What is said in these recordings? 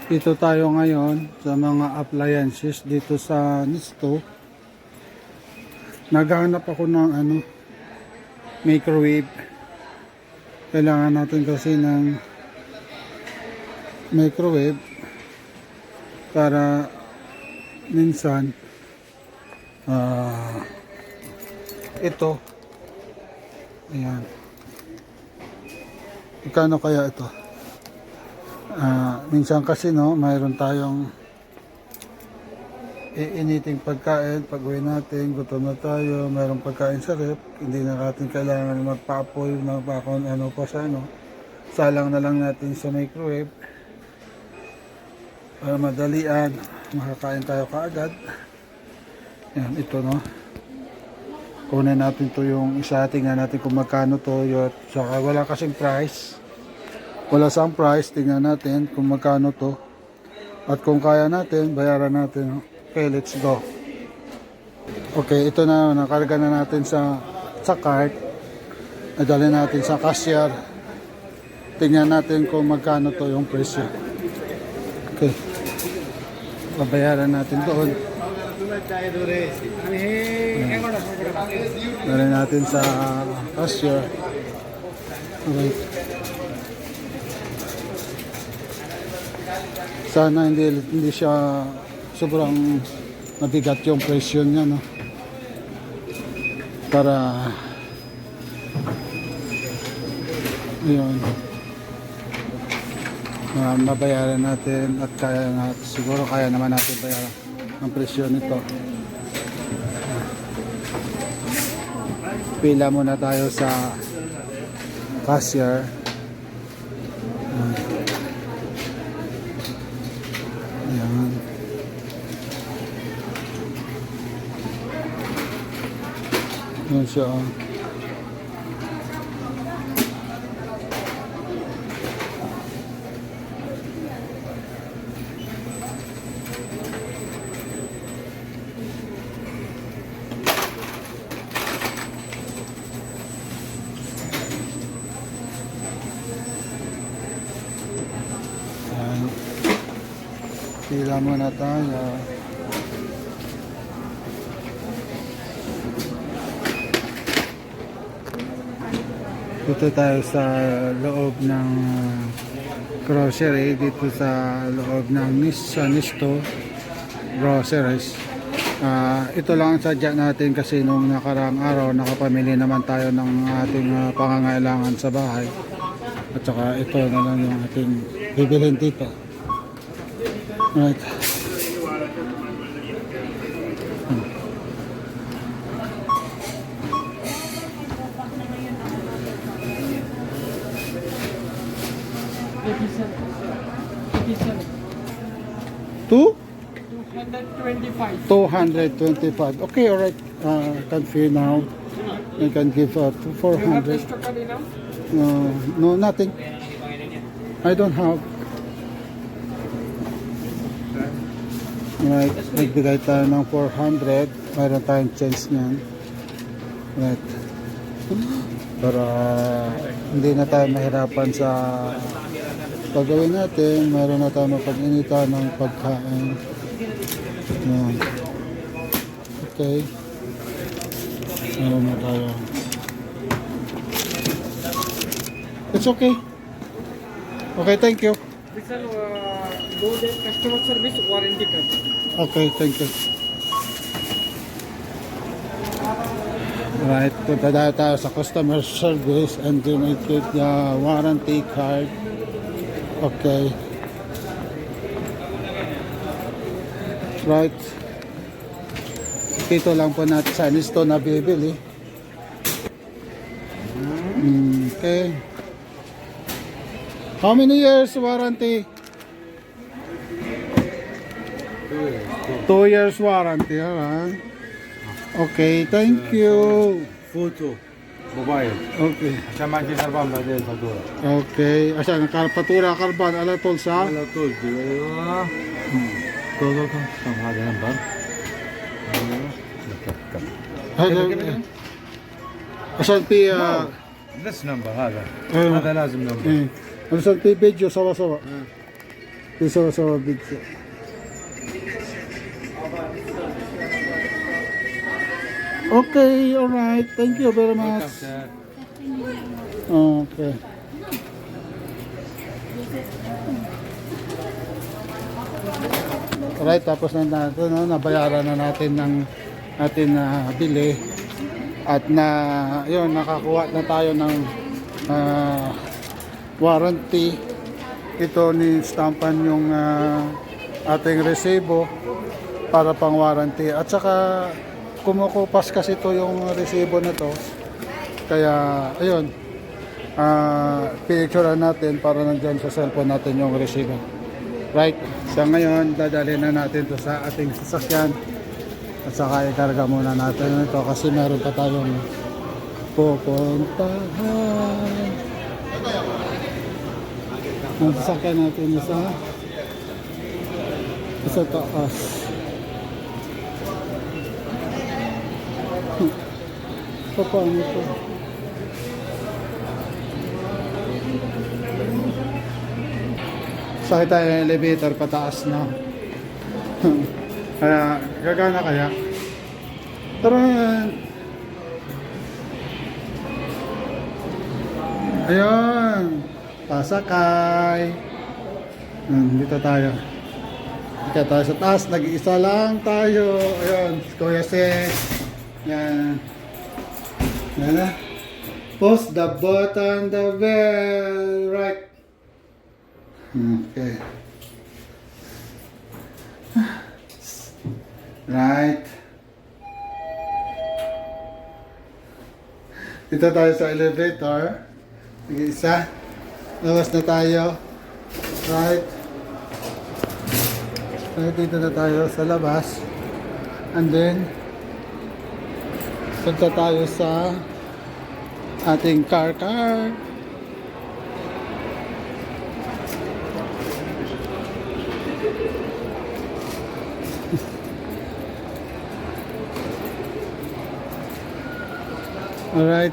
Dito tayo ngayon sa mga appliances dito sa Nisto. Naghahanap ako ng microwave. Kailangan natin kasi ng microwave para minsan ito, ayan, magkano kaya ito? Minsan kasi mayroon tayong iiniting pagkain pag uwi natin, gutom na tayo, mayroong pagkain sa rep, hindi na natin kailangan magpa-apoy, salang na lang natin sa microwave para madalian, makakain tayo kaagad. Yan, ito kunin natin to yung isa, tingnan natin kung magkano to, saka wala kasing price. Wala sang price, tingnan natin kung magkano to. At kung kaya natin, bayaran natin. Okay, let's go. Okay, ito na, nakarga na natin sa cart. Nadali natin sa cashier. Tingnan natin kung magkano to yung presyo. Okay. Babayaran natin doon. Dali natin sa cashier. Okay. Sana hindi siya sobrang mabigat yung presyo niya, para yun, mabayaran natin at siguro kaya naman natin bayaran ang presyo nito. Pila muna tayo sa cashier. Ayan. Ayan siya. Pila muna tayo. Dito tayo sa loob ng grocery, dito sa loob ng Nisto Groceries. Ito lang ang sadya natin kasi nung nakaraang araw nakapamili naman tayo ng ating pangangailangan sa bahay. At saka ito na lang yung ating bibilhin dito. Right. Two? 225. 225. Okay, alright. Can pay now. I can give 400. No, nothing. I don't have. Right, nagbigay tayo ng 400. Mayroon tayong chance niyan. Right. Para hindi na tayo mahirapan sa pagawin natin. Mayroon na tayo mapag-inita ng pagkain. Yan. Okay. Mayroon na tayo. It's okay. Okay, thank you. Golden customer service warranty card. Okay, thank you. Right, punta tayo sa customer service and then I get the warranty card. Okay. Right. Ito lang po natin sa Nisto na bibili. Okay. How many years warranty? 2 years warranty, Okay, thank you. Foto, mobile. Okay. عشان ما عندي خربان بعدين الفاتورة. Okay, عشان الفاتورة خربان على طول صح؟ على طول ايوه. كم هذا نمبر؟ هذا عشان في نفس نمبر هذا. أيوه. هذا لازم نمبر. عشان في فيديو سوا. Piso so video. Okay, alright. Thank you very much. Okay. Alright, tapos na natin, no, nabayaran na natin ng atin na bili at na yun, nakakuha na tayo ng warranty. Ito ni stampan yung ating resibo para pang warranty at saka kumukupas kasi ito yung resibo na to, kaya ayun, pinicturean natin para nandyan sa cellphone natin yung resibo. Right, so ngayon dadalhin na natin to sa ating sasakyan at saka ikarga muna natin ito kasi meron pa tayong pupuntahan. Ang sasakyan natin sa taas. Paano ito? Sakit tayo ng elevator pataas na. Kaya, gagana kaya? Pero, ayun, pasakay. Dito tayo. Dito tayo sa taas, nag-iisa lang tayo. Ayun, Kuya Seth. Yan. Yan na. Push the button, the bell, right. Okay. Right. Dito tayo sa elevator. Isa. Labas na tayo. Right. Right, dito na tayo sa labas. And then, punta tayo sa ating car. Alright,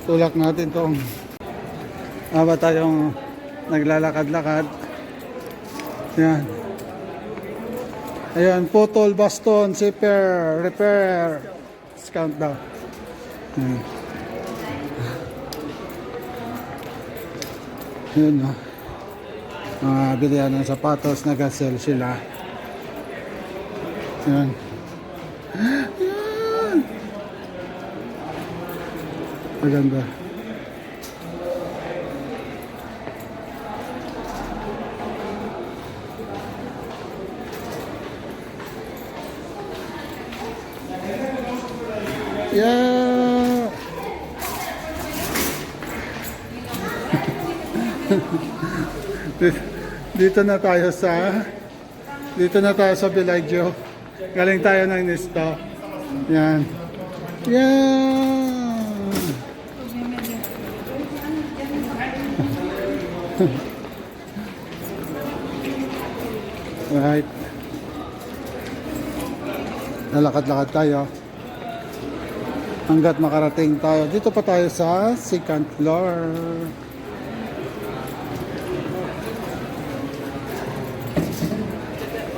tulak natin tong habang tayong naglalakad-lakad. Yan. Ayan, putol, baston, zipper, repair. Let's count down. Yan. Yun, no? Mga bilihan ng sapatos, nag-sell sila. Yan. Maganda. Yeah. Dito na tayo sa Bellagio. Galing tayo ng Nisto. Yan. Yeah. Right. Lalakad-lakad tayo hanggat makarating tayo. Dito pa tayo sa second floor.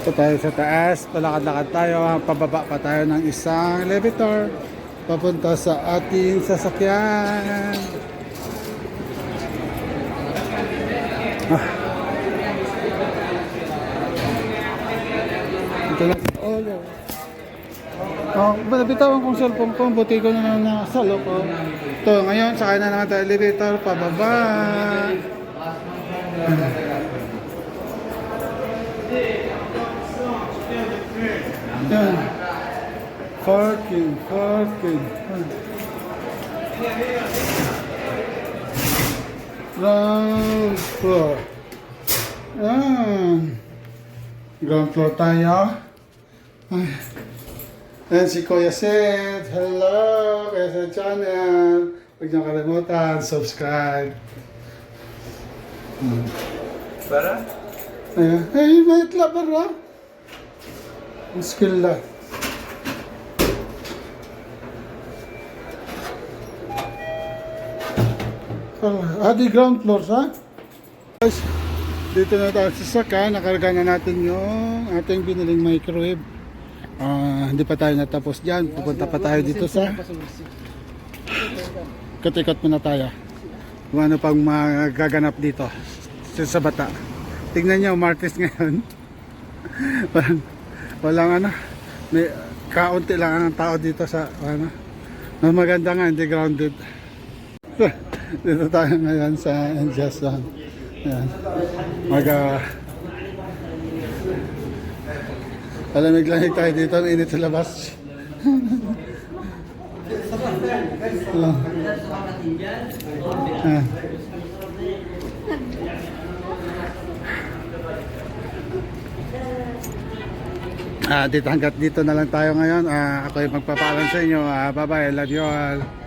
Dito tayo sa taas. Palakad-lakad tayo. Pababa pa tayo ng isang elevator papunta sa ating sasakyan. Ito lang. Bitawan kong cellphone ko, buti ko na nasa loko. Ito, ngayon, sakay na naman tayo elevator, pababa. Yan. Parking. Ground floor. Yan. Ground floor tayo. Ay. Ayan si Kuya Seth. Hello! Kuya Seth channel. Huwag niyo kalimutan. Subscribe. Para? Ayan. Hey, may labar ha? Ang skill lang. Di ground floor ha? Guys, Dito na tayo sa saka, nakarga na natin yung ating biniling microwave. Hindi pa tayo natapos dyan. Pupunta pa tayo dito sa katikot muna tayo. Kung ano pang magaganap dito sa bata. Tingnan nyo, Martes ngayon. walang ano, may kaunti lang ang tao dito sa ano. Mas maganda nga, hindi grounded. Dito tayo ngayon sa Anjas Zone. Ayan. Palamig-lamig tayo dito, ang init sa labas. Dito hanggat dito na lang tayo ngayon. Ako ay magpapaalam sa inyo. Bye bye, love you all.